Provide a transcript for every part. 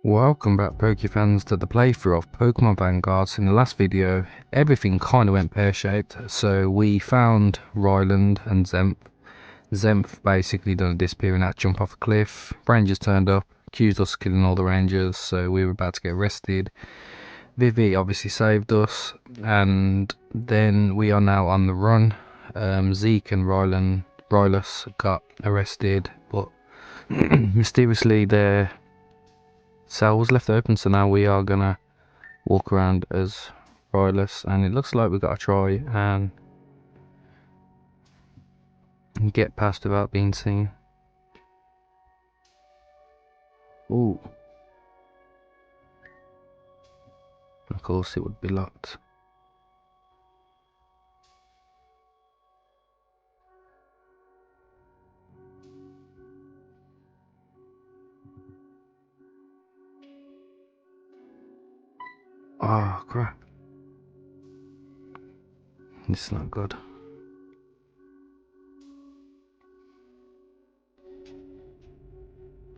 Welcome back Pokefans to the playthrough of Pokemon Vanguard. So in the last video everything kind of went pear-shaped, so we found Ryland and Zemph. Zemph basically done a disappearing act, jump off a cliff, rangers turned up, accused us of killing all the rangers, so we were about to get arrested. Vivi obviously saved us, and then we are now on the run. Zeke and Rylus got arrested, but mysteriously their cell was left open, so now we are gonna walk around as Rylus, and it looks like we gotta try and get past without being seen. Ooh. Of course it would be locked. Oh crap. This is not good.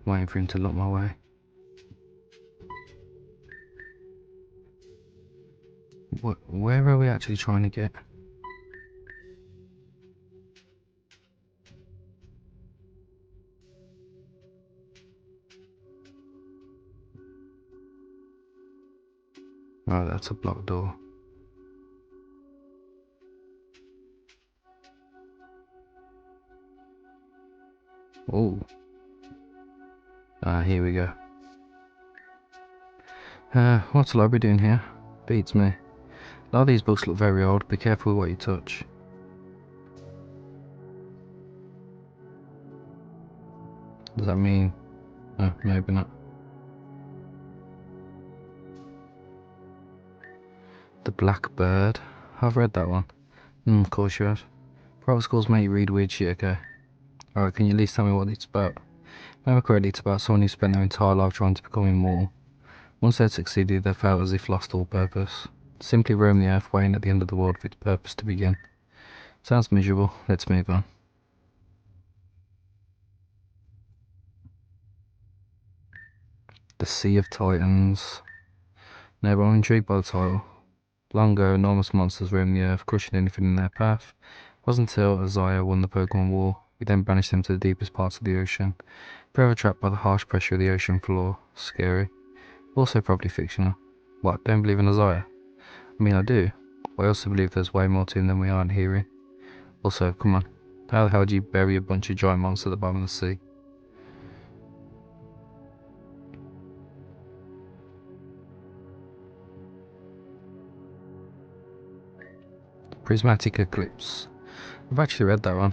Waiting for him to look my way. Where are we actually trying to get? Oh, that's a blocked door. Oh. Here we go. What's the library doing here? Beats me. A lot of these books look very old. Be careful with what you touch. Does that mean? Oh, maybe not. The Black Bird. I've read that one. Of course you have. Private schools make you read weird shit, okay? Alright, can you at least tell me what it's about? If I remember correctly, it's about someone who spent their entire life trying to become immortal. Once they had succeeded, they felt as if lost all purpose. Simply roam the earth, waiting at the end of the world for its purpose to begin. Sounds miserable. Let's move on. The Sea of Titans. Now, I'm intrigued by the title. Long ago, enormous monsters roamed the earth, crushing anything in their path. It wasn't until Xavier won the Pokémon War, we then banished them to the deepest parts of the ocean. Forever trapped by the harsh pressure of the ocean floor. Scary. Also probably fictional. What, don't believe in Xavier? I mean, I do, but I also believe there's way more to him than we aren't hearing. Also, come on, how the hell do you bury a bunch of giant monsters at the bottom of the sea? Prismatic Eclipse. I've actually read that one.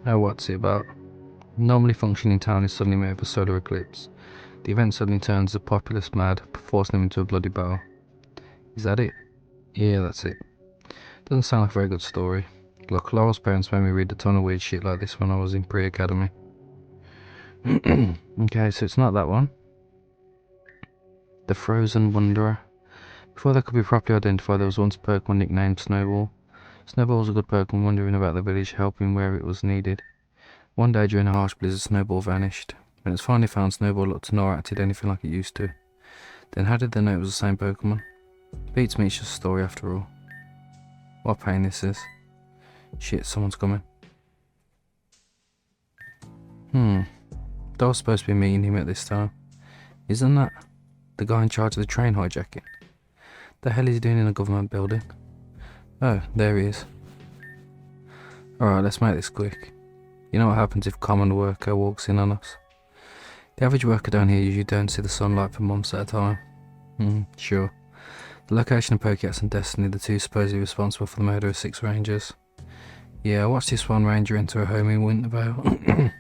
Oh, what's it about? Normally functioning town is suddenly met with a solar eclipse. The event suddenly turns the populace mad, forcing them into a bloody battle. Is that it? Yeah, that's it. Doesn't sound like a very good story. Look, Laurel's parents made me read a ton of weird shit like this when I was in pre-academy. Okay, so it's not that one. The Frozen Wanderer. Before they could be properly identified, there was once a Pokemon nicknamed Snowball. Snowball was a good Pokemon wandering about the village, helping where it was needed. One day during a harsh blizzard, Snowball vanished. When it was finally found, Snowball looked and not acted anything like it used to. Then how did they know it was the same Pokemon? Beats me, it's just a story after all. What a pain this is. Shit, someone's coming. I was supposed to be meeting him at this time. Isn't that the guy in charge of the train hijacking? The hell is he doing in a government building? Oh, there he is. Alright, let's make this quick. You know what happens if a common worker walks in on us? The average worker down here usually don't see the sunlight for months at a time. Sure. The location of Pokédex and Destiny, the two supposedly responsible for the murder of 6 rangers. Yeah, I watched this one ranger enter a home in Wintervale.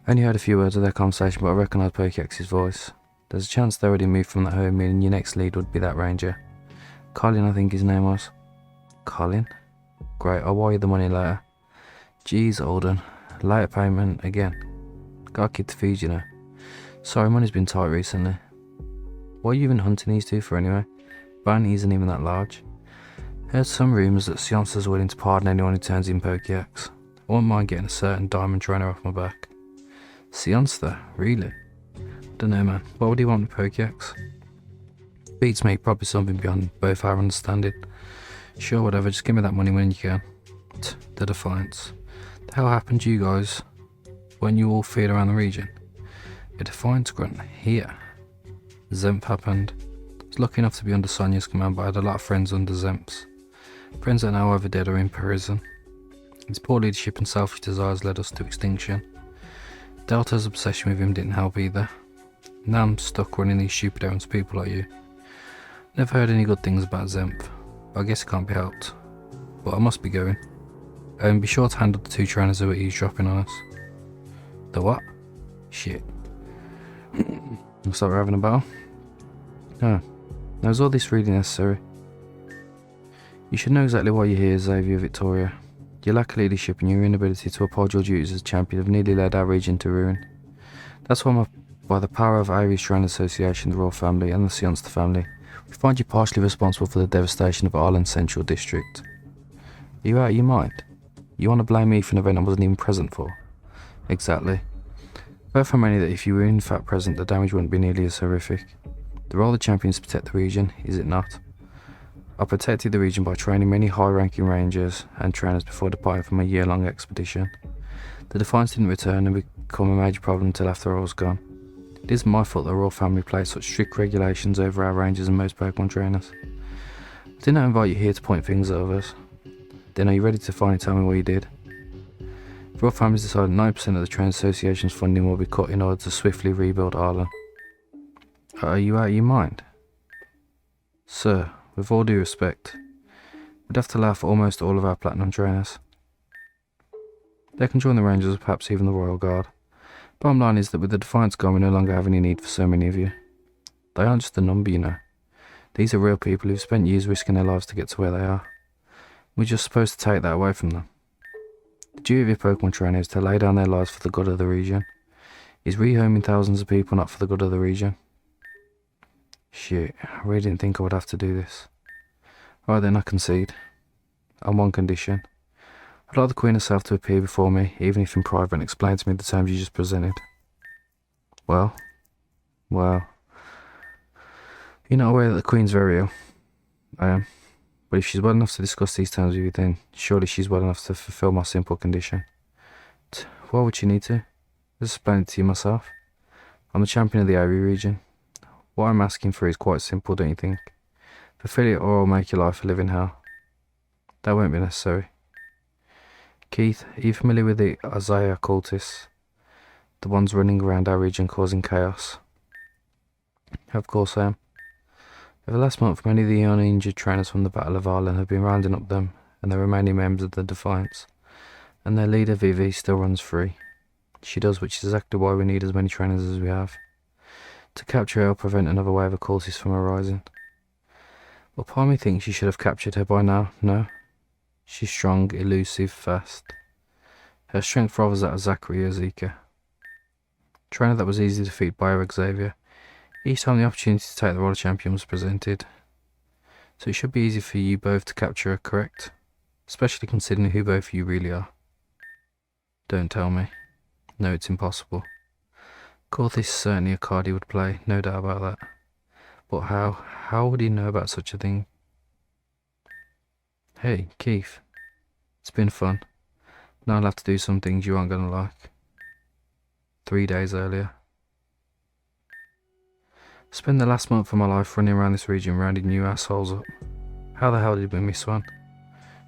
Only heard a few words of their conversation, but I recognised Pokédex's voice. There's a chance they already moved from that home, meaning your next lead would be that ranger. Colin, I think his name was. Colin? Great, I'll wire you the money later. Jeez, Alden. Later payment again. Got a kid to feed, you know. Sorry, money's been tight recently. What are you even hunting these two for anyway? Bounty isn't even that large. Heard some rumours that Seance's willing to pardon anyone who turns in Pokédex. I wouldn't mind getting a certain diamond trainer off my back. Seance, really? Dunno, man. What would he want with Pokedex? Beats me, probably something beyond both our understanding. Sure, whatever, just give me that money when you can. The Defiance. The hell happened to you guys when you all feared around the region? A Defiance grunt here. Zemp happened. I was lucky enough to be under Sonia's command, but I had a lot of friends under Zemp's. Friends that are now either dead or in prison. His poor leadership and selfish desires led us to extinction. Delta's obsession with him didn't help either. Now I'm stuck running these stupid errands for people like you. Never heard any good things about Zemp. I guess it can't be helped. But I must be going. And be sure to handle the 2 trainers who are eavesdropping on us. The what? Shit. Looks like we're having a battle. No. Now is all this really necessary? You should know exactly why you're here, Xavier Victoria. Your lack of leadership and your inability to uphold your duties as champion have nearly led our region to ruin. That's why by the power of Irish Train Association, the Royal Family and the Sionster family, we find you partially responsible for the devastation of Ireland's Central District. Are you out of your mind? You want to blame me for an event I wasn't even present for? Exactly. Both how many that if you were in fact present, the damage wouldn't be nearly as horrific. The role of the champion is to protect the region, is it not? I protected the region by training many high-ranking rangers and trainers before departing from a year-long expedition. The Defiance didn't return and become a major problem until after I was gone. It isn't my fault the royal family placed such strict regulations over our rangers and most Pokémon trainers. I did not invite you here to point fingers at others. Then are you ready to finally tell me what you did? The royal family's decided 9% of the Train Association's funding will be cut in order to swiftly rebuild Ireland. Are you out of your mind? Sir, with all due respect, we'd have to allow for almost all of our platinum trainers. They can join the Rangers or perhaps even the Royal Guard. Bottom line is that with the Defiance gone, we no longer have any need for so many of you. They aren't just a number, you know. These are real people who've spent years risking their lives to get to where they are. We're just supposed to take that away from them. The duty of your Pokémon trainer is to lay down their lives for the good of the region. Is rehoming thousands of people not for the good of the region? Shit, I really didn't think I would have to do this. Alright then, I concede. On one condition. I'd like the Queen herself to appear before me, even if in private, and explain to me the terms you just presented. Well. You're not aware that the Queen's very ill. I am. But if she's well enough to discuss these terms with you, then surely she's well enough to fulfill my simple condition. Why would she need to? Just explain it to you myself. I'm the champion of the Irie region. What I'm asking for is quite simple, don't you think? Fulfill it or I'll make your life a living hell. That won't be necessary. Keith, are you familiar with the Isaiah cultists? The ones running around our region causing chaos? Of course I am. Over the last month, many of the uninjured trainers from the Battle of Ireland have been rounding up them and the remaining members of the Defiance, and their leader Vivi still runs free. She does, which is exactly why we need as many trainers as we have. To capture her or prevent another wave of cultists from arising. Well, part of me thinks you should have captured her by now, no? She's strong, elusive, fast. Her strength rivals that of Zachary or Zika. Trainer that was easy to defeat by her Xavier. Each time the opportunity to take the World Champion was presented. So it should be easy for you both to capture her, correct? Especially considering who both of you really are. Don't tell me. No, it's impossible. Corthis is certainly a card he would play, no doubt about that. But how would he know about such a thing? Hey, Keith. It's been fun. Now I'll have to do some things you aren't gonna like. 3 days earlier. I spent the last month of my life running around this region rounding new assholes up. How the hell did we miss one?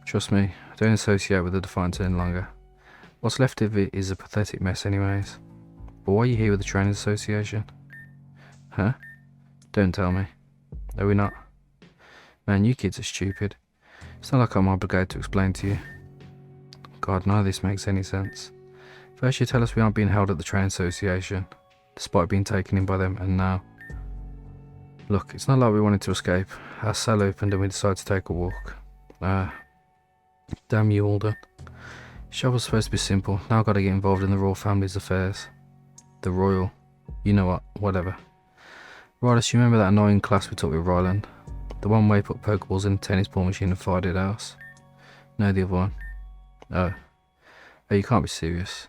Trust me, I don't associate with the Defiance any longer. What's left of it is a pathetic mess anyways. But why are you here with the Trainers Association? Huh? Don't tell me. Are we not? Man, you kids are stupid. It's not like I'm obligated to explain to you. God, none of this makes any sense. First you tell us we aren't being held at the Train Association, despite being taken in by them, and now... Look, it's not like we wanted to escape. Our cell opened and we decided to take a walk. Damn you, Alden. Shop was supposed to be simple, now I've got to get involved in the royal family's affairs. The royal... You know what, whatever. Rylas, you remember that annoying class we took with Ryland? The one where he put Pokeballs in a tennis ball machine and fired it at us? No, the other one. Oh, you can't be serious.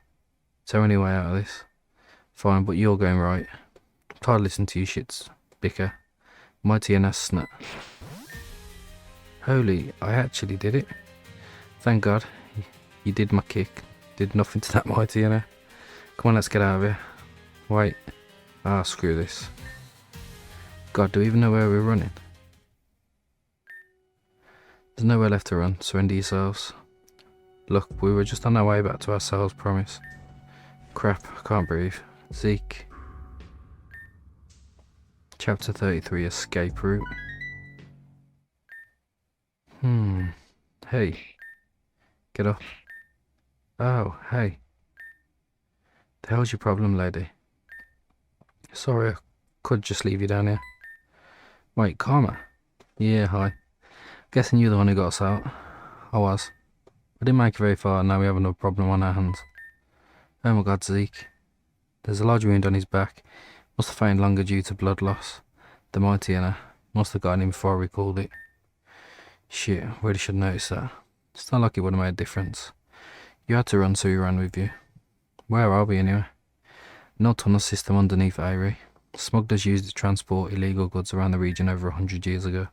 Is there any way out of this? Fine, but you're going right. tired of listening to you shits bicker. Mighty and snap. Holy, I actually did it. Thank God. You did my kick. Did nothing to that mighty, Come on, let's get out of here. Wait. Ah, screw this. God, do we even know where we're running? There's nowhere left to run. Surrender yourselves. Look, we were just on our way back to our cells, promise. Crap, I can't breathe. Zeke. Chapter 33, Escape Route. Hey. Get up. Oh, hey. The hell's your problem, lady? Sorry, I could just leave you down here. Wait, Karma? Yeah, hi. Guessing you're the one who got us out. I was. I didn't make it very far, and now we have another problem on our hands. Oh my God, Zeke. There's a large wound on his back. Must have fainted longer due to blood loss. The mighty inner must have gotten him before I recalled it. Shit, really should notice that. It's not like it would have made a difference. You had to run, so we ran with you. Where are we anyway? No tunnel system underneath Airy. Smugglers used it to transport illegal goods around the region over 100 years ago.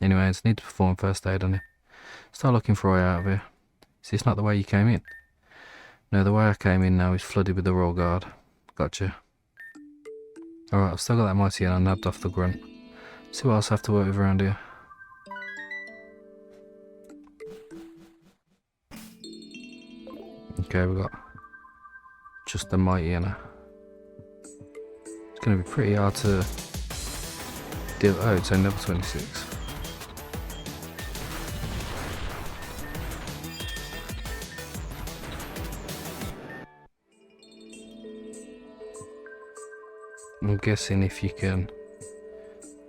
Anyways, need to perform first aid on it. Start looking for a way out of here. Is this not the way you came in? No, the way I came in now is flooded with the Royal Guard. Gotcha. Alright, I've still got that mighty and I nabbed off the grunt. See what else I have to work with around here. Okay, we got just the mighty inner. It's going to be pretty hard to deal. Oh, it's only level 26. I'm guessing if you can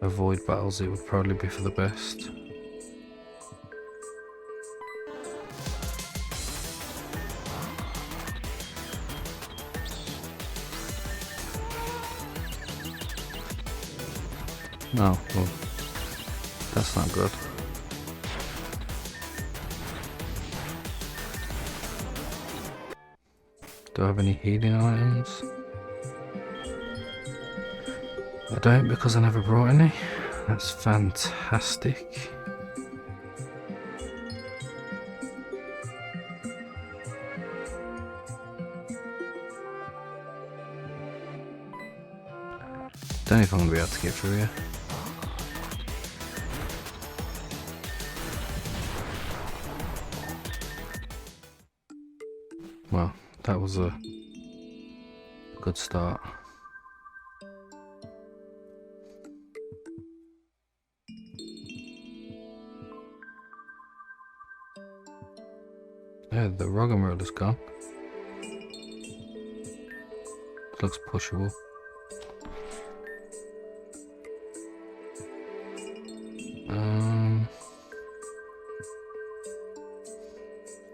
avoid battles, it would probably be for the best. Oh, well, that's not good. Do I have any healing items? I don't, because I never brought any. That's fantastic. Don't know if I'm going to be able to get through here. Well, that was a good start. Yeah, the rigmarole's gone. Looks pushable.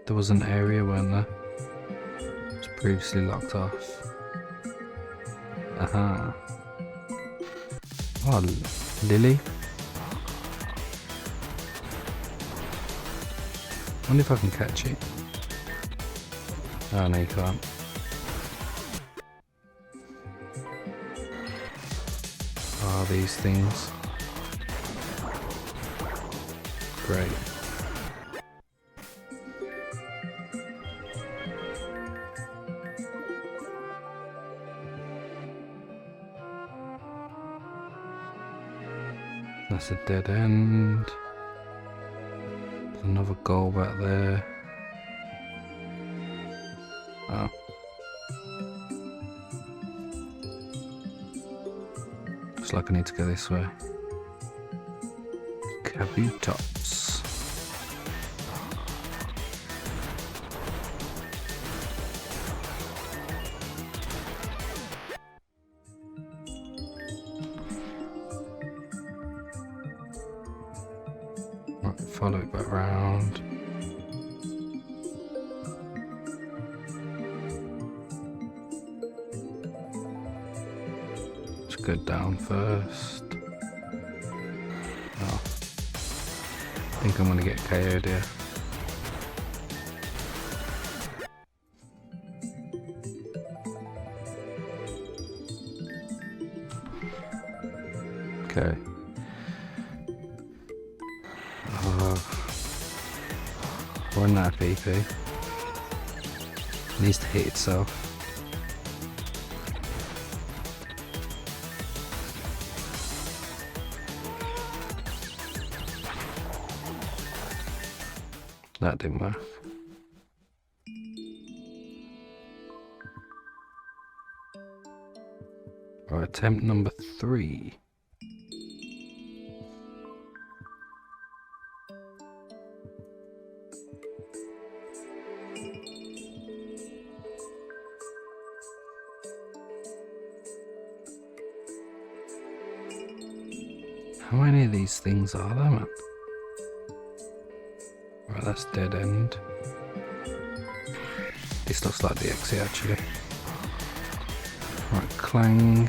There was an area, weren't there? It was previously locked off. Aha. Oh, Lily. I wonder if I can catch it. Oh no, you can't. Oh, these things. Great. That's a dead end. There's another goal back there. Oh. Looks like I need to go this way. Kabutops. Right, follow it back round. Let's go down first. Oh. I think I'm gonna get KO'd here. Okay. Run out of PP. Needs to hit itself. That didn't work. Right, attempt number 3. How many of these things are there, man? Right, that's dead end. This looks like the exit actually. Right, clang.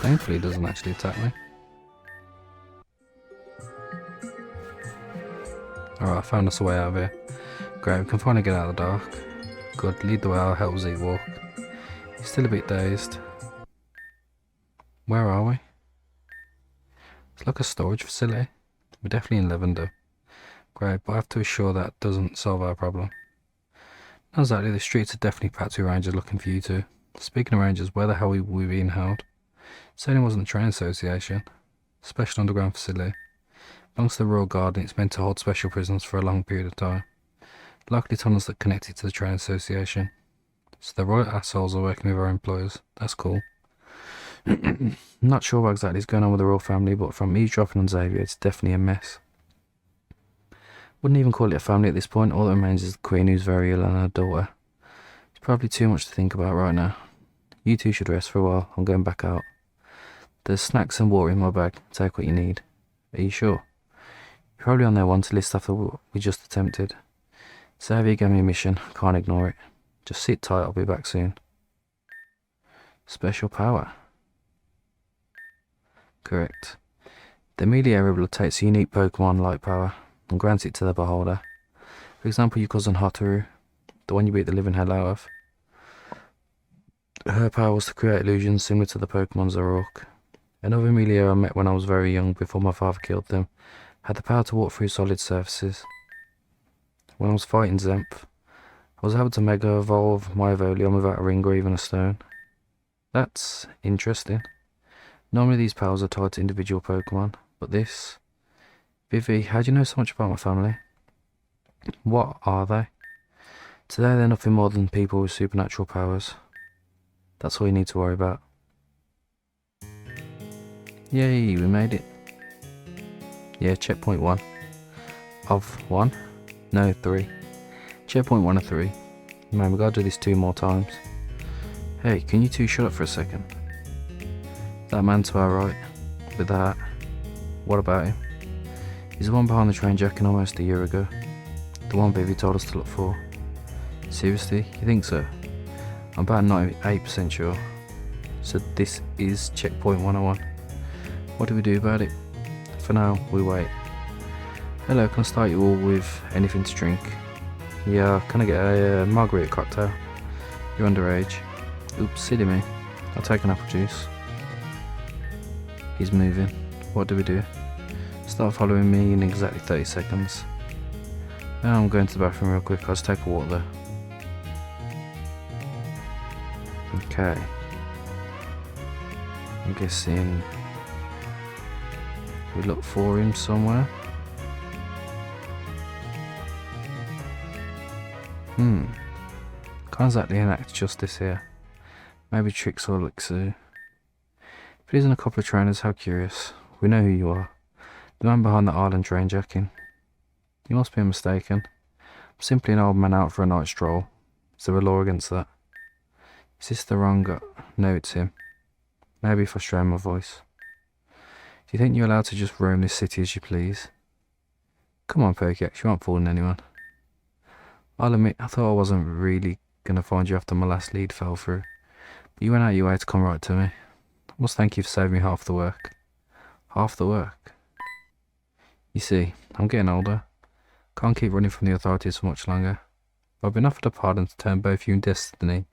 Thankfully it doesn't actually attack me. Alright, I found us a way out of here. Great, we can finally get out of the dark. Good, lead the way, I'll help Z walk. He's still a bit dazed. Where are we? It's like a storage facility. We're definitely in Lavender. Great, but I have to assure that doesn't solve our problem. Not exactly, the streets are definitely packed with rangers looking for you two. Speaking of rangers, where the hell are we being held? Certainly wasn't the train association. Special underground facility. Belongs to the Royal Guard and it's meant to hold special prisoners for a long period of time. Likely tunnels that connect it to the train association. So the royal assholes are working with our employers. That's cool. Not sure what exactly is going on with the royal family, but from eavesdropping on Xavier, it's definitely a mess. Wouldn't even call it a family at this point. All that remains is the Queen, who's very ill, and her daughter. It's probably too much to think about right now. You two should rest for a while. I'm going back out. There's snacks and water in my bag. Take what you need. Are you sure? You're probably on their wanted list after what we just attempted. Xavier gave me a mission. Can't ignore it. Just sit tight. I'll be back soon. Special power. Correct. The melee area takes a unique Pokemon light power and grants it to the beholder. For example, your cousin Hotaru, the one you beat the living hell out of. Her power was to create illusions similar to the Pokemon Zoroark. Another melee I met when I was very young before my father killed them had the power to walk through solid surfaces. When I was fighting Zemp, I was able to Mega Evolve my Evolion without a ring or even a stone. That's interesting. Normally these powers are tied to individual Pokemon, but this... Vivi, how do you know so much about my family? What are they? Today they're nothing more than people with supernatural powers. That's all you need to worry about. Yay, we made it. Yeah, checkpoint 1. Of 1? No, 3. Checkpoint 1 of 3. Man, we gotta do this 2 more times. Hey, can you two shut up for a second? That man to our right, with the hat. What about him? He's the one behind the train jacking almost a year ago. The one Vivi told us to look for. Seriously? You think so? I'm about 98% sure. So this is checkpoint 101. What do we do about it? For now, we wait. Hello, can I start you all with anything to drink? Yeah, can I get a margarita cocktail? You're underage. Oops, silly me. I'll take an apple juice. He's moving. What do we do? Start following me in exactly 30 seconds. Now I'm going to the bathroom real quick. I'll just take a walk there. Okay. I'm guessing we look for him somewhere. Can't exactly enact justice here. Maybe tricks or elixir. If it isn't a couple of trainers, how curious. We know who you are. The man behind the island train jacking. You must be mistaken. I'm simply an old man out for a night stroll. Is there a law against that? Is this the wrong guy? No, it's him. Maybe if I strain my voice. Do you think you're allowed to just roam this city as you please? Come on, Pokex, you aren't fooling anyone. I'll admit, I thought I wasn't really going to find you after my last lead fell through. But you went out your way to come right to me. I must thank you for saving me half the work. Half the work? You see, I'm getting older. Can't keep running from the authorities for much longer. I've been offered a pardon to turn both you and Destiny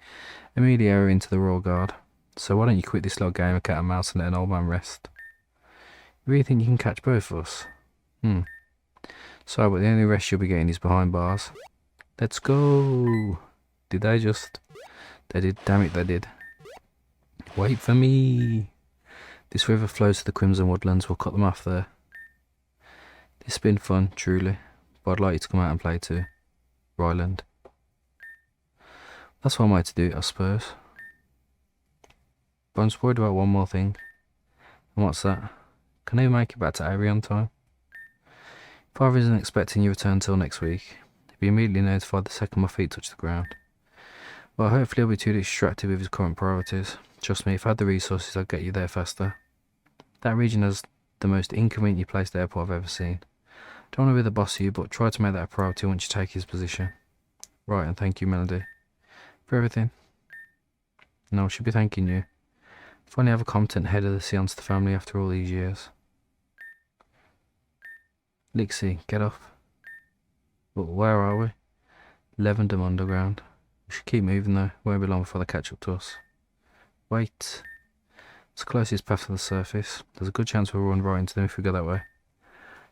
immediately into the Royal Guard. So why don't you quit this little game of cat and mouse and let an old man rest? You really think you can catch both of us? Sorry, but the only rest you'll be getting is behind bars. Let's go! Did they just... They did, damn it they did. Wait for me! This river flows to the Crimson Woodlands, we'll cut them off there. This has been fun, truly, but I'd like you to come out and play too. Ryland. That's one way to do it, I suppose. But I'm just worried about one more thing. And what's that? Can I even make it back to Avery on time? Father isn't expecting your return till next week. He'll be immediately notified the second my feet touch the ground. Well, hopefully he'll be too distracted with his current priorities. Trust me, if I had the resources, I'd get you there faster. That region has the most inconveniently placed airport I've ever seen. Don't want to be the boss of you, but try to make that a priority once you take his position. Right, and thank you, Melody, for everything. No, I should be thanking you. Finally have a competent head of the Seance family after all these years. Lixie, get off. But where are we? Levendom Underground. We should keep moving though, won't be long before they catch up to us. Wait. It's the closest path to the surface. There's a good chance we'll run right into them if we go that way.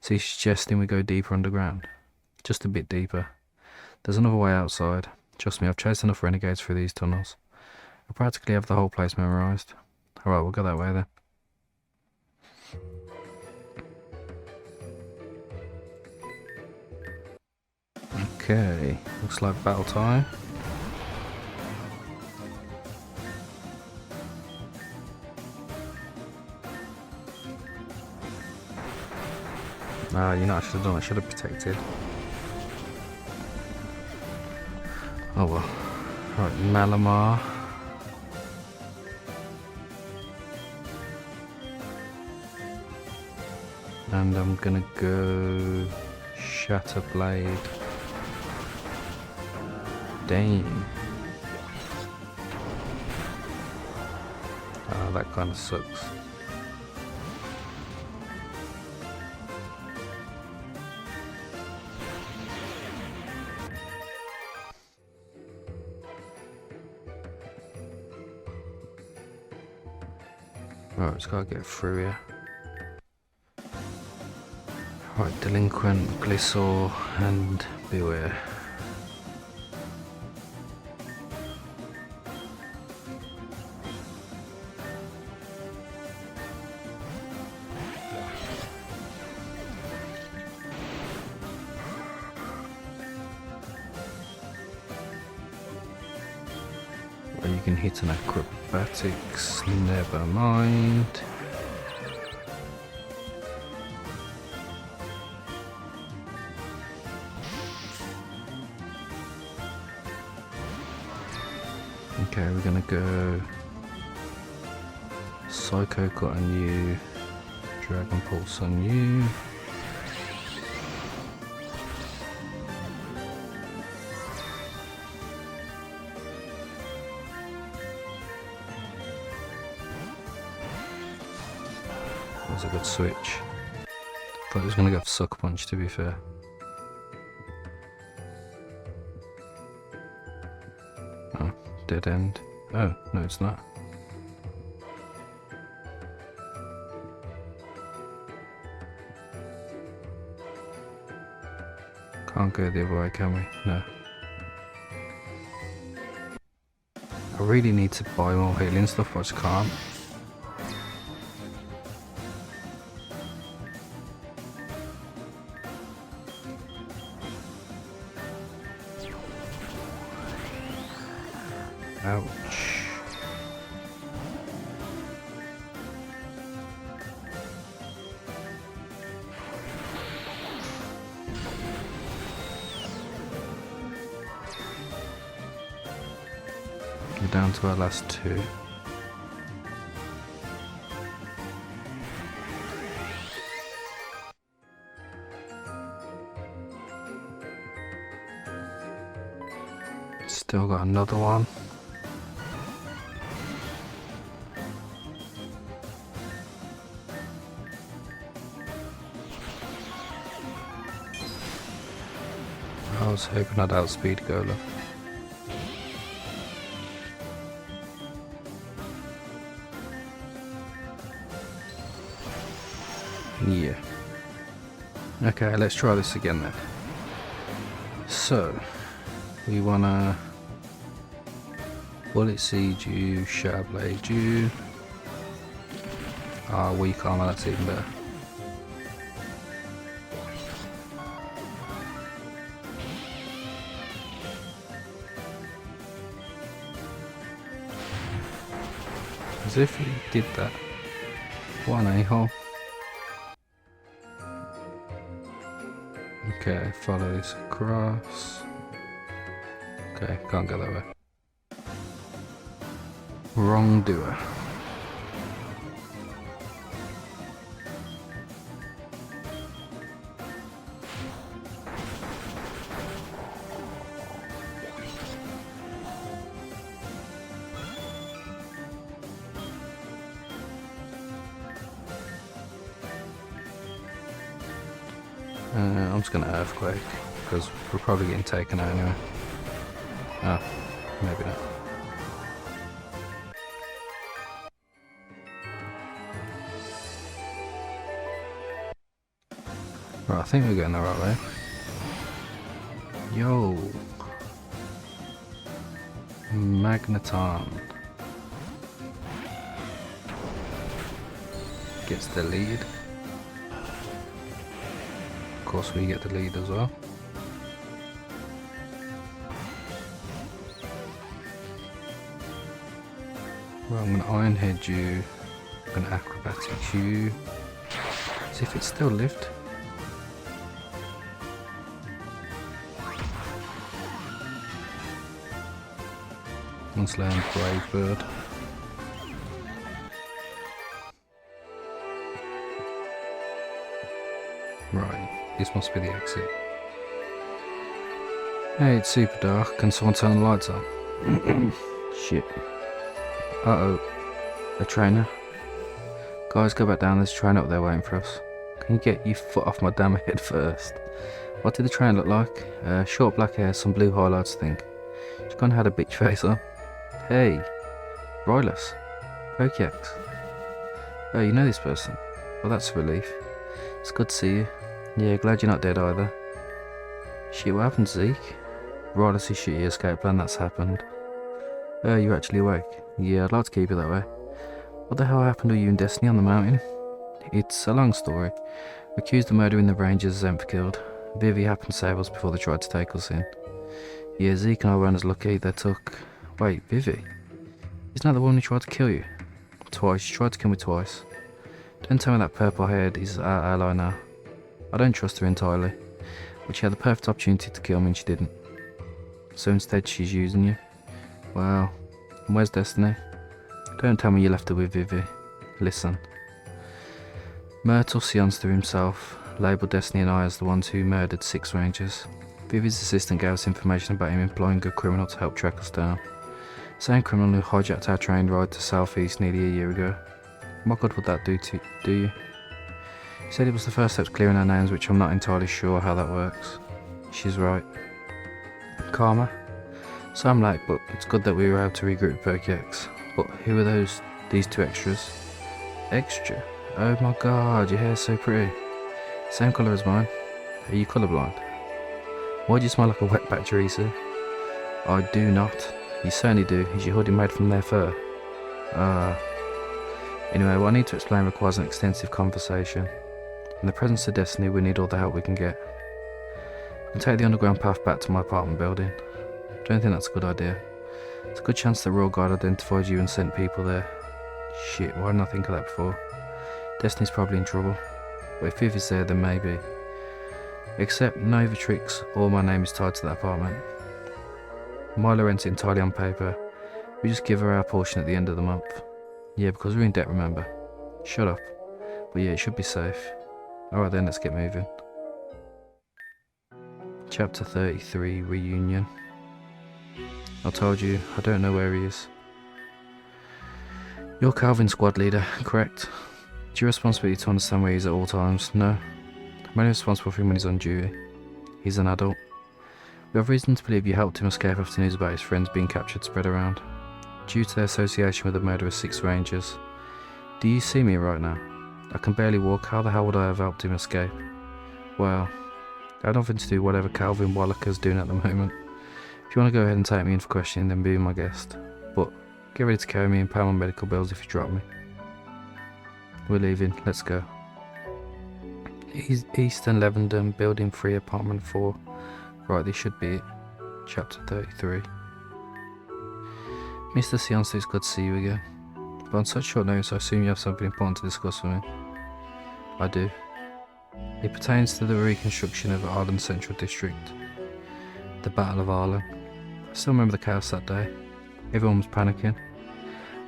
So you're suggesting we go deeper underground? Just a bit deeper. There's another way outside. Trust me, I've chased enough renegades through these tunnels. I practically have the whole place memorised. Alright, we'll go that way then. Okay, looks like battle time. You know, I should have done it, I should have protected. Oh well. Right, Malamar. And I'm gonna go Shatterblade. Dang. Oh, that kind of sucks. Right, just gotta get through here. Right, Delinquent, Glissaur, and Beware. Well, you can hit an acrobatics, never mind. Okay, we're gonna go Psycho Cut on you, Dragon Pulse on you. That was a good switch. Thought he was gonna go for Sucker Punch, to be fair. Dead end. Oh, no it's not. Can't go the other way, can we? No. I really need to buy more healing stuff, but I just can't. Ouch. We're down to our last two. Still got another one. I was hoping I'd outspeed Gola. Yeah. Okay, let's try this again then. So, we wanna bullet siege you, shadow blade you. Weak armor, that's even better. As if he did that. What an a-hole. Okay, follow this across. Okay, can't go that way. Wrongdoer. I'm just gonna earthquake because we're probably getting taken out anyway. Oh, maybe not. Right, I think we're going the right way. Yo! Magneton gets the lead. Of course we get the lead as well. Well, I'm going to iron head you. I'm going to acrobatics you. As if it's still lived. Let's learn Brave Bird. Right, this must be the exit. Hey, it's super dark. Can someone turn the lights on? Shit. Uh-oh. A trainer. Guys, go back down. There's a trainer up there waiting for us. Can you get your foot off my damn head first? What did the trainer look like? Short black hair, some blue highlights, I think. She kinda had a bitch face on. Hey, Rylus, Pokédex. Oh, you know this person? Well, that's a relief. It's good to see you. Yeah, glad you're not dead either. Shit, what happened, Zeke? Rylus' shitty escape plan, that's happened. Oh, you're actually awake? Yeah, I'd like to keep it that way. What the hell happened to you and Destiny on the mountain? It's a long story. We accused of murdering the Rangers as Zenf killed. Vivi happened to save us before they tried to take us in. Yeah, Zeke and I weren't as lucky. They took... Wait, Vivi? Isn't that the woman who tried to kill you? Twice. She tried to kill me twice. Don't tell me that purple haired is our ally now. I don't trust her entirely. But she had the perfect opportunity to kill me and she didn't. So instead she's using you. Wow. And where's Destiny? Don't tell me you left her with Vivi. Listen. Myrtle Sionster himself labelled Destiny and I as the ones who murdered 6 Rangers. Vivi's assistant gave us information about him employing a criminal to help track us down. Same criminal who hijacked our train ride to Southeast nearly a year ago. What good would that do you? He said it was the first step to clearing our names, which I'm not entirely sure how that works. She's right. Karma? So I'm late, but it's good that we were able to regroup Pokédex. But who are these 2 extras? Extra? Oh my god, your hair's so pretty. Same colour as mine. Are you colourblind? Why do you smell like a wet battery, sir? I do not. You certainly do. Is your hoodie made from their fur? Anyway, what I need to explain requires an extensive conversation. In the presence of Destiny, we need all the help we can get. We can take the underground path back to my apartment building. Don't think that's a good idea. It's a good chance that Royal Guard identified you and sent people there. Shit, why didn't I think of that before? Destiny's probably in trouble. But if Vivi's there, then maybe. Except Novatrix, all my name is tied to that apartment. Milo rents it entirely on paper. We just give her our portion at the end of the month. Yeah, because we're in debt, remember. Shut up. But yeah, it should be safe. Alright then, let's get moving. Chapter 33, Reunion. I told you, I don't know where he is. You're Calvin's squad leader, correct? It's your responsibility to understand where he is at all times, no? I'm only responsible for him when he's on duty. He's an adult. We have reason to believe you helped him escape after news about his friends being captured spread around, due to their association with the murder of 6 Rangers. Do you see me right now? I can barely walk. How the hell would I have helped him escape? Well, I have nothing to do whatever Calvin Wallaker's doing at the moment. If you want to go ahead and take me in for questioning, then be my guest. But get ready to carry me and pay my medical bills if you drop me. We're leaving. Let's go. Eastern Levenden, Building 3, Apartment 4. Right, this should be it. Chapter 33. Mr. Seance, it's good to see you again. But on such short notice, I assume you have something important to discuss with me. I do. It pertains to the reconstruction of Arlen Central District. The Battle of Arlen. I still remember the chaos that day. Everyone was panicking.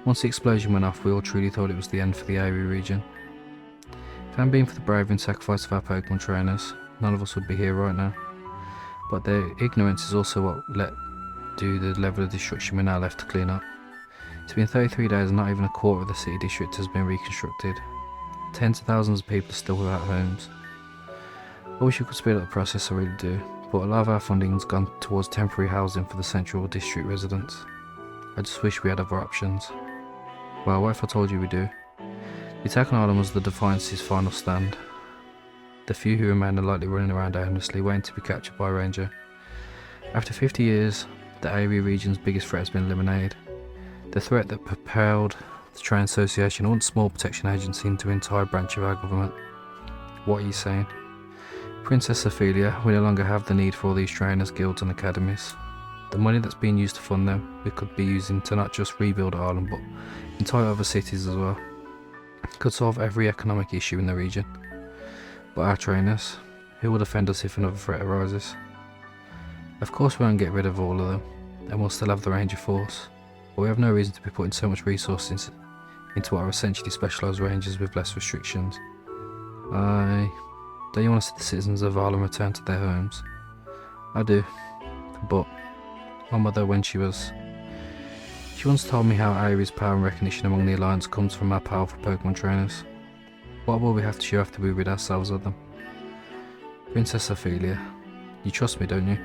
Once the explosion went off, we all truly thought it was the end for the area region. If it hadn't been for the bravery and sacrifice of our Pokémon Trainers, none of us would be here right now. But their ignorance is also what led to the level of destruction we're now left to clean up. It's been 33 days and not even a quarter of the city district has been reconstructed. Tens of thousands of people are still without homes. I wish we could speed up the process, I really do, but a lot of our funding has gone towards temporary housing for the central district residents. I just wish we had other options. Well, what if I told you we do? The attack on Arlen was the Defiance's final stand. The few who remain are likely running around aimlessly, waiting to be captured by a ranger. After 50 years, the area region's biggest threat has been eliminated. The threat that propelled the Train Association, a once small protection agency, into an entire branch of our government. What are you saying? Princess Ophelia, we no longer have the need for all these trainers, guilds and academies. The money that's being used to fund them, we could be using to not just rebuild Arlen, but entire other cities as well. Could solve every economic issue in the region. But our trainers, who will defend us if another threat arises? Of course we won't get rid of all of them, and we'll still have the Ranger Force, but we have no reason to be putting so much resources into what are essentially specialised rangers with less restrictions. Don't you want to see the citizens of Arlen return to their homes? I do, but my mother, she once told me how Aries' power and recognition among the Alliance comes from our powerful Pokémon Trainers. What will we have to show after we rid ourselves of them? Princess Ophelia, you trust me, don't you?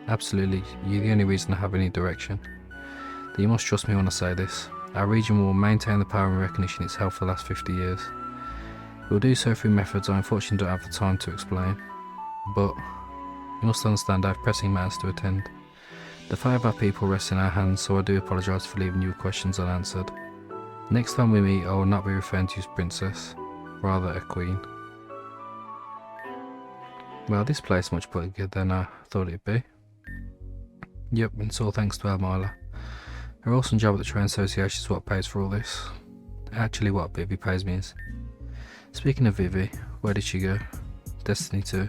Absolutely, you're the only reason I have any direction. Then you must trust me when I say this. Our region will maintain the power and recognition it's held for the last 50 years. We'll do so through methods I unfortunately don't have the time to explain. But you must understand I have pressing matters to attend. The fate of our people rests in our hands, so I do apologise for leaving you with questions unanswered. Next time we meet, I will not be referring to you as Princess, rather a Queen. Well, this place is much better than I thought it'd be. Yep, it's all thanks to our Myla. Her awesome job at the Train Association is what pays for all this. Actually, what Vivi pays me is. Speaking of Vivi, where did she go? Destiny 2.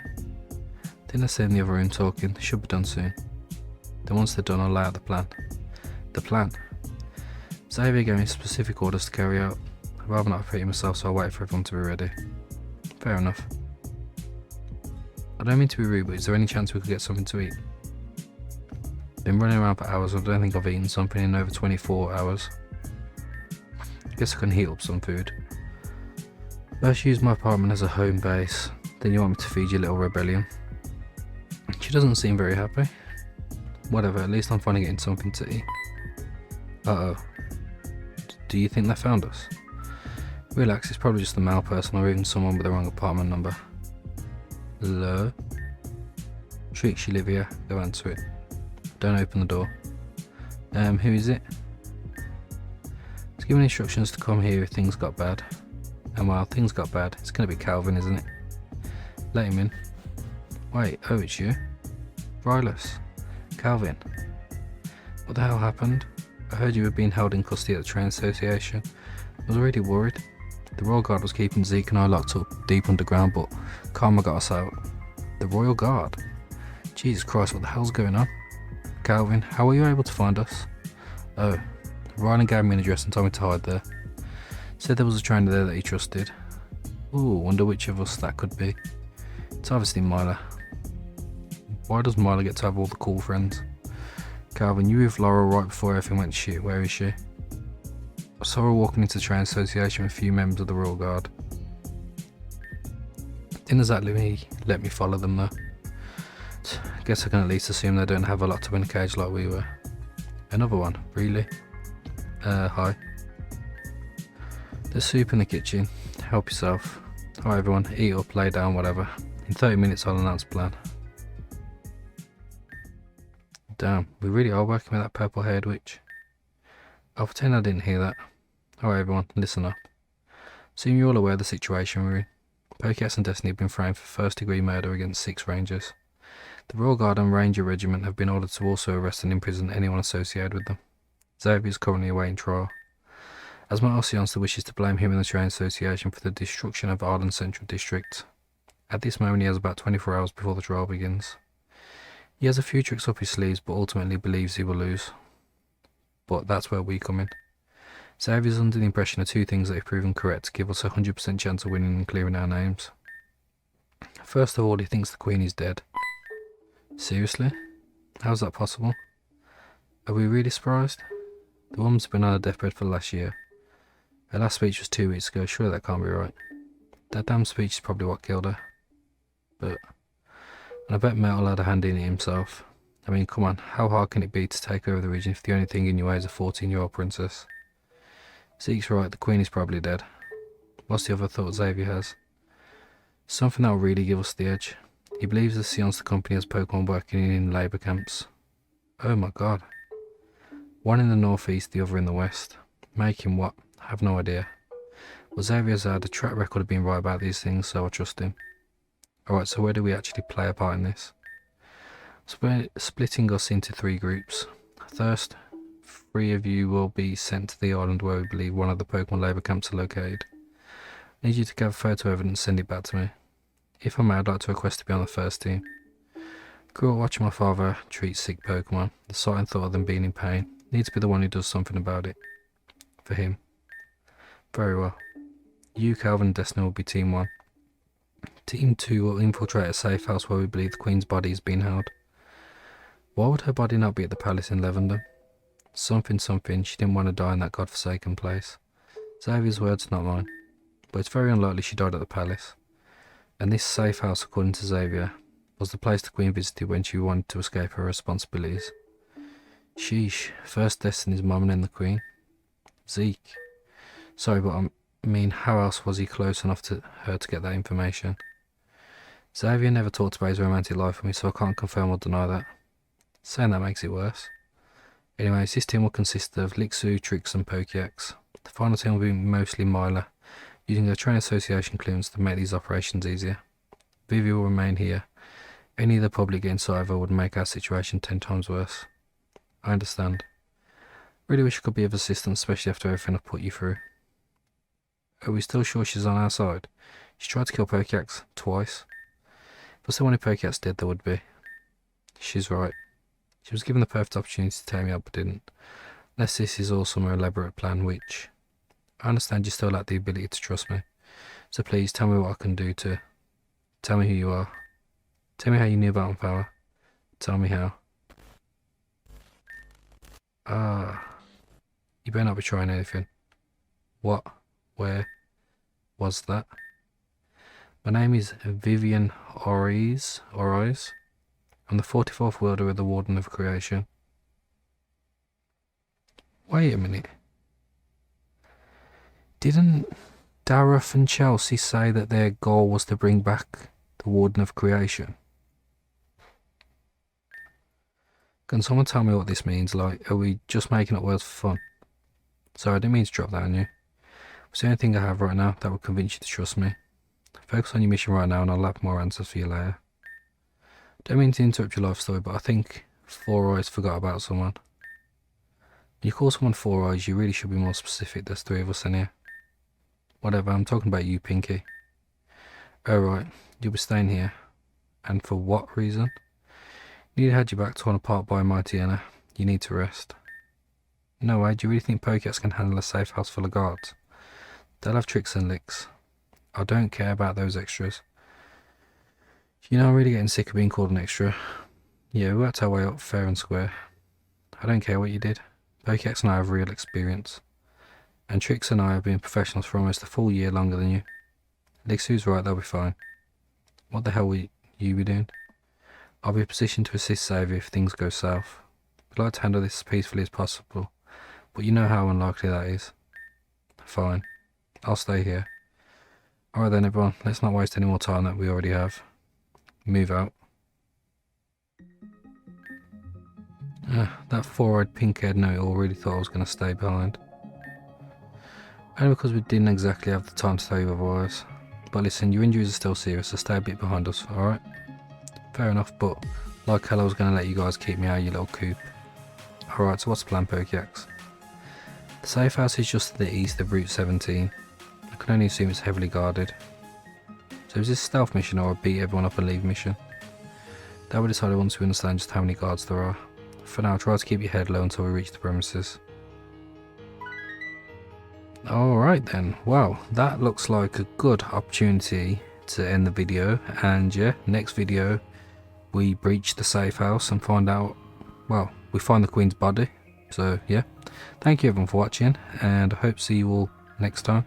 Didn't I stay in the other room talking? Should be done soon. Then once they're done, I'll lay out the plan. The plan? Xavier gave me specific orders to carry out. I'd rather not repeat myself, so I'll wait for everyone to be ready. Fair enough. I don't mean to be rude, but is there any chance we could get something to eat? Been running around for hours, I don't think I've eaten something in over 24 hours. Guess I can heat up some food. First use my apartment as a home base, then you want me to feed your little rebellion. She doesn't seem very happy. Whatever, at least I'm finally getting something to eat. Uh-oh. Do you think they found us? Relax, it's probably just a male person or even someone with the wrong apartment number. Hello? Shrieks you live here, go answer it. Don't open the door. Who is it? It's given instructions to come here if things got bad. And while things got bad, it's going to be Calvin, isn't it? Let him in. Wait, oh, it's you? Rylus. Calvin. What the hell happened? I heard you were being held in custody at the Train Association. I was already worried. The Royal Guard was keeping Zeke and I locked up deep underground, but Karma got us out. The Royal Guard? Jesus Christ, what the hell's going on? Calvin, how were you able to find us? Oh, Ryan gave me an address and told me to hide there. Said there was a trainer there that he trusted. Ooh, wonder which of us that could be. It's obviously Myla. Why does Myla get to have all the cool friends? Calvin, you were with Laurel right before everything went to shit. Where is she? I saw her walking into the Train Association with a few members of the Royal Guard. Didn't exactly let me follow them though. Guess I can at least assume they don't have a lot to in a cage like we were. Another one, really? Hi. There's soup in the kitchen. Help yourself. Alright everyone, eat up, lay down, whatever. In 30 minutes I'll announce the plan. Damn, we really are working with that purple haired witch. I'll pretend I didn't hear that. Alright everyone, listen up. Assume you're all aware of the situation we're in. Pokédex and Destiny have been framed for first degree murder against 6 rangers. The Royal Guard and Ranger Regiment have been ordered to also arrest and imprison anyone associated with them. Xavier is currently awaiting trial. As machinations wishes to blame him and the Train Association for the destruction of Arden Central District. At this moment he has about 24 hours before the trial begins. He has a few tricks up his sleeves but ultimately believes he will lose. But that's where we come in. Xavier is under the impression of 2 things that if proven correct give us a 100% chance of winning and clearing our names. First of all, he thinks the Queen is dead. Seriously? How's that possible? Are we really surprised? The woman's been on her deathbed for the last year. Her last speech was 2 weeks ago, surely that can't be right. That damn speech is probably what killed her. And I bet Metal had a hand in it himself. I mean, come on, how hard can it be to take over the region if the only thing in your way is a 14-year-old princess? Zeke's right, the Queen is probably dead. What's the other thought Xavier has? Something that will really give us the edge. He believes the Defiance company has Pokemon working in labour camps. Oh my god. One in the northeast, the other in the west. Making what? I have no idea. Well, Xavier's had a track record of being right about these things, so I trust him. Alright, so where do we actually play a part in this? Splitting us into 3 groups. First, 3 of you will be sent to the island where we believe one of the Pokemon labour camps are located. I need you to gather photo evidence and send it back to me. If I may, I'd like to request to be on the first team. Grew up watching my father treat sick Pokemon. The sight and thought of them being in pain. Need to be the one who does something about it. For him. Very well. You, Calvin and Destiny will be Team 1. Team 2 will infiltrate a safe house where we believe the Queen's body is being held. Why would her body not be at the palace in Levendon? Something, she didn't want to die in that godforsaken place. Xavier's words, not mine. But it's very unlikely she died at the palace. And this safe house, according to Xavier, was the place the Queen visited when she wanted to escape her responsibilities. Sheesh, first Destiny's mum and then the Queen. Zeke. Sorry, but I mean, how else was he close enough to her to get that information? Xavier never talked about his romantic life with me, so I can't confirm or deny that. Saying that makes it worse. Anyways, this team will consist of Lixu, Trix and Pokédex. The final team will be mostly Myla, using their Train Association clearance to make these operations easier. Vivi will remain here. Any of the public getting sight of her would make our situation 10 times worse. I understand. Really wish I could be of assistance, especially after everything I've put you through. Are we still sure she's on our side? She tried to kill Pokédex twice. If I still wanted Pokédex dead, there would be. She's right. She was given the perfect opportunity to take me out but didn't. Unless this is all some elaborate plan, which... I understand you still lack the ability to trust me. So please, tell me what I can do to... Tell me who you are. Tell me how you knew about my power. Tell me how. You better not be trying anything. What? Where? Was that? My name is Vivian Oriz. I'm the 44th wielder of the Warden of Creation. Wait a minute. Didn't Dareth and Chelsea say that their goal was to bring back the Warden of Creation? Can someone tell me what this means? Like, are we just making up words for fun? Sorry, I didn't mean to drop that on you. It's the only thing I have right now that will convince you to trust me. Focus on your mission right now and I'll have more answers for you later. Don't mean to interrupt your life story, but I think Four Eyes forgot about someone. When you call someone Four Eyes, you really should be more specific. There's 3 of us in here. Whatever, I'm talking about you, Pinky. Oh right, you'll be staying here. And for what reason? You need to have your back torn apart by a mighty Anna. You need to rest. No way, do you really think Pokédex can handle a safe house full of guards? They'll have tricks and licks. I don't care about those extras. You know, I'm really getting sick of being called an extra. Yeah, we worked our way up fair and square. I don't care what you did. Pokédex and I have real experience. And Trix and I have been professionals for almost a full year longer than you. Lixu's right, they'll be fine. What the hell will you be doing? I'll be positioned to assist Xavier if things go south. I'd like to handle this as peacefully as possible, but you know how unlikely that is. Fine. I'll stay here. Alright then everyone, let's not waste any more time that we already have. Move out. That four-eyed pink-haired know-it-all really thought I was going to stay behind. Only because we didn't exactly have the time to tell you otherwise. But listen, your injuries are still serious, so stay a bit behind us, alright? Fair enough, but like hell I was going to let you guys keep me out of your little coop. Alright, so what's the plan, Pokeax? The safe house is just to the east of Route 17. I can only assume it's heavily guarded. So is this a stealth mission or a beat everyone up and leave mission? That will decide once we understand just how many guards there are. For now, try to keep your head low until we reach the premises. Alright then, well, that looks like a good opportunity to end the video. And yeah, next video we breach the safe house and find out, well, we find the Queen's body. So yeah, thank you everyone for watching, and I hope to see you all next time.